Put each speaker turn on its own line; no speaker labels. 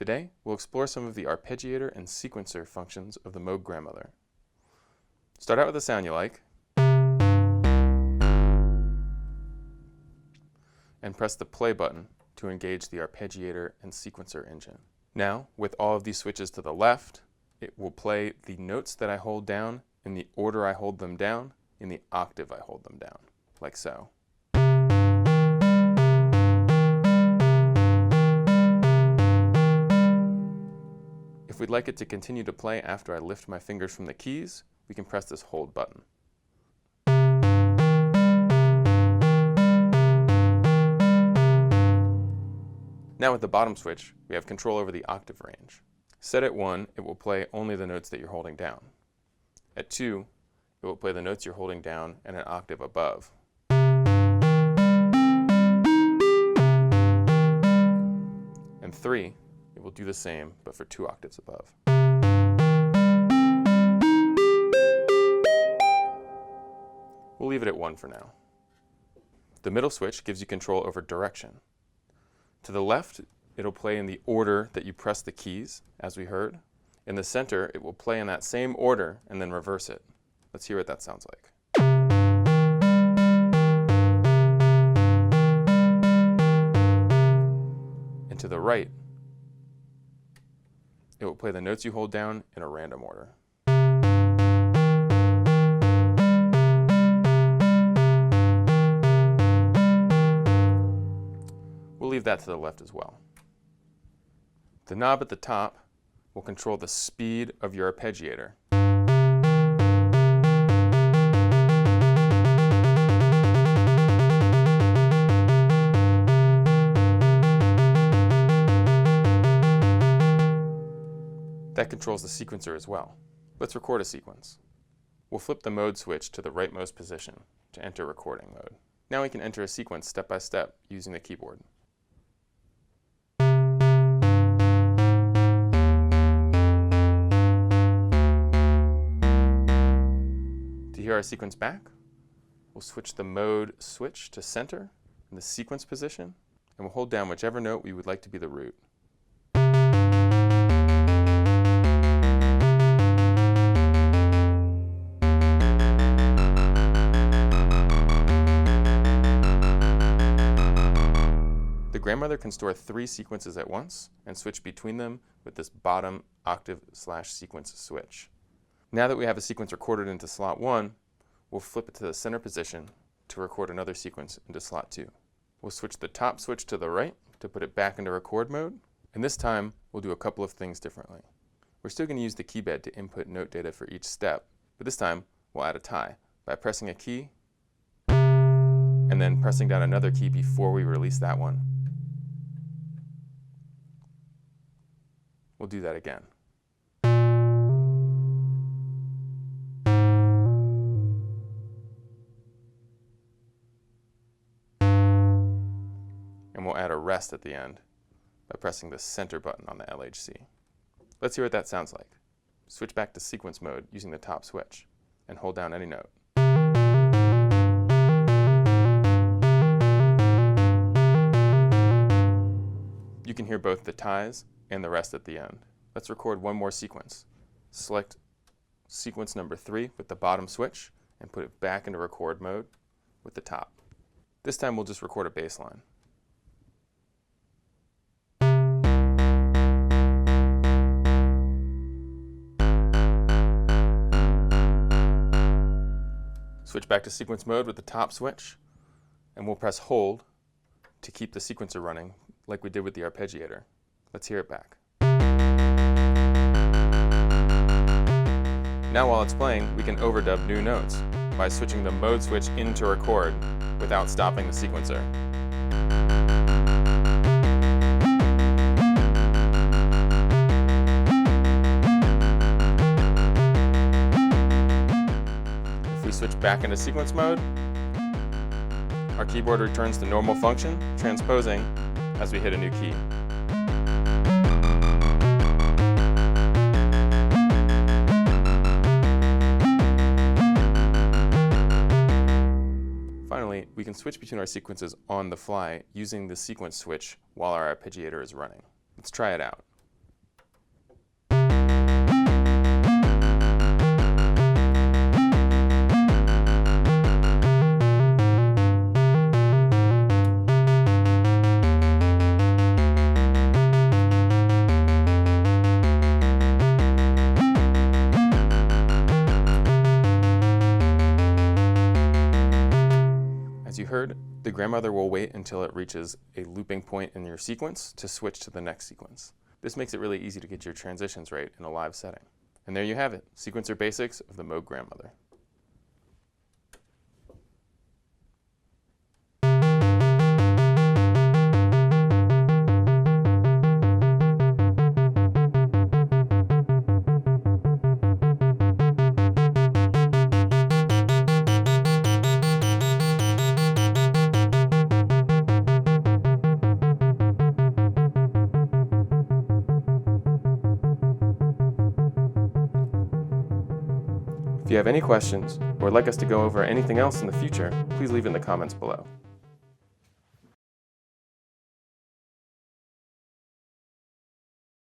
Today, we'll explore some of the arpeggiator and sequencer functions of the Moog grandmother. Start out with a sound you like, and press the play button to engage the arpeggiator and sequencer engine. Now, with all of these switches to the left, it will play the notes that I hold down in the order I hold them down, in the octave I hold them down, like so. If we'd like it to continue to play after I lift my fingers from the keys, we can press this hold button. Now with the bottom switch, we have control over the octave range. Set at 1, it will play only the notes that you're holding down. At 2, it will play the notes you're holding down and an octave above. And 3, it will do the same, but for 2 octaves above. We'll leave it at 1 for now. The middle switch gives you control over direction. To the left, it'll play in the order that you press the keys, as we heard. In the center, it will play in that same order and then reverse it. Let's hear what that sounds like. And to the right, it will play the notes you hold down in a random order. We'll leave that to the left as well. The knob at the top will control the speed of your arpeggiator. That controls the sequencer as well. Let's record a sequence. We'll flip the mode switch to the rightmost position to enter recording mode. Now we can enter a sequence step by step using the keyboard. To hear our sequence back, we'll switch the mode switch to center in the sequence position, and we'll hold down whichever note we would like to be the root. The grandmother can store 3 sequences at once and switch between them with this bottom octave/sequence switch. Now that we have a sequence recorded into slot 1, we'll flip it to the center position to record another sequence into slot 2. We'll switch the top switch to the right to put it back into record mode, and this time we'll do a couple of things differently. We're still going to use the key bed to input note data for each step, but this time we'll add a tie by pressing a key and then pressing down another key before we release that one. We'll do that again. And we'll add a rest at the end by pressing the center button on the LHC. Let's hear what that sounds like. Switch back to sequence mode using the top switch and hold down any note. You can hear both the ties and the rest at the end. Let's record one more sequence. Select sequence number 3 with the bottom switch and put it back into record mode with the top. This time we'll just record a bass line. Switch back to sequence mode with the top switch, and we'll press hold to keep the sequencer running like we did with the arpeggiator. Let's hear it back. Now while it's playing, we can overdub new notes by switching the mode switch into record without stopping the sequencer. If we switch back into sequence mode, our keyboard returns to normal function, transposing as we hit a new key. Finally, we can switch between our sequences on the fly using the sequence switch while our arpeggiator is running. Let's try it out. heard, the grandmother will wait until it reaches a looping point in your sequence to switch to the next sequence. This makes it really easy to get your transitions right in a live setting. And there you have it, sequencer basics of the Moog grandmother. If you have any questions, or would like us to go over anything else in the future, please leave it in the comments below.